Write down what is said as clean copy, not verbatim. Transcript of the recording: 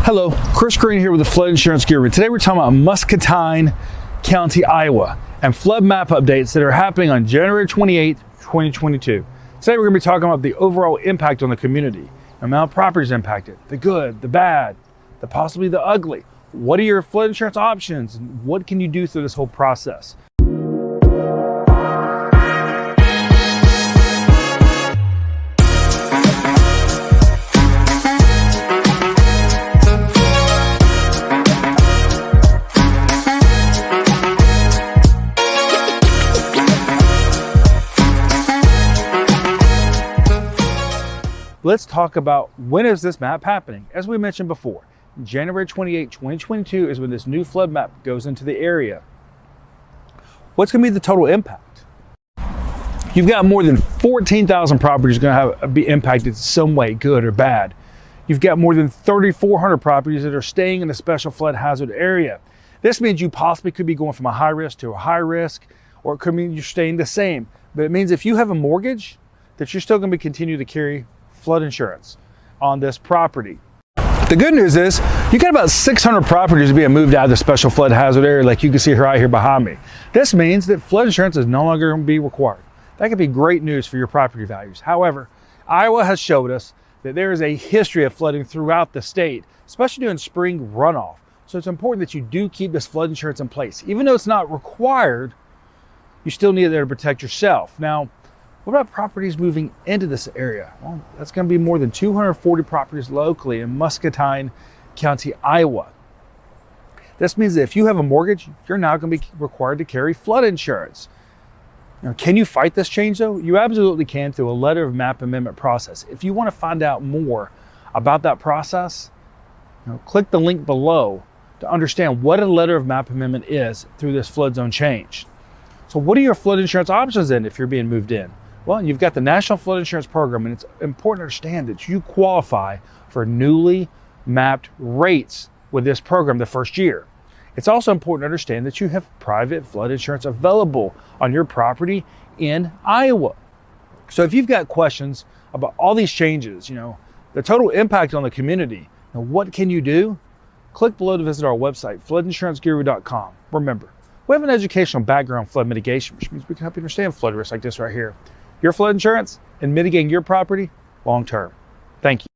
Hello, Chris Green here with the Flood Insurance Guru. Today we're talking about Muscatine County, Iowa, and flood map updates that are happening on January 28, 2022. Today we're going to be talking about the overall impact on the community, the amount of properties impacted, the good, the bad, the possibly the ugly. What are your flood insurance options? And what can you do through this whole process? Let's talk about when is this map happening. As we mentioned before, January 28, 2022 is when this new flood map goes into the area. What's going to be the total impact? You've got more than 14,000 properties going to be impacted some way, good or bad. You've got more than 3,400 properties that are staying in a special flood hazard area. This means you possibly could be going from a high risk to a high risk, or it could mean you're staying the same. But it means if you have a mortgage, that you're still going to continue to carry flood insurance on this property. The good news is you got about 600 properties being moved out of the special flood hazard area, like you can see right here behind me. This means that flood insurance is no longer going to be required. That could be great news for your property values. However, Iowa has showed us that there is a history of flooding throughout the state, especially during spring runoff. So it's important that you do keep this flood insurance in place. Even though it's not required, you still need it there to protect yourself. Now, what about properties moving into this area? Well, that's going to be more than 240 properties locally in Muscatine County, Iowa. This means that if you have a mortgage, you're now going to be required to carry flood insurance. Now, can you fight this change though? You absolutely can through a letter of map amendment process. If you want to find out more about that process, click the link below to understand what a letter of map amendment is through this flood zone change. So what are your flood insurance options then if you're being moved in? Well, you've got the National Flood Insurance Program, and it's important to understand that you qualify for newly mapped rates with this program the first year. It's also important to understand that you have private flood insurance available on your property in Iowa. So if you've got questions about all these changes, the total impact on the community, what can you do? Click below to visit our website, floodinsuranceguru.com. Remember, we have an educational background in flood mitigation, which means we can help you understand flood risks like this right here. Your flood insurance and mitigating your property long term. Thank you.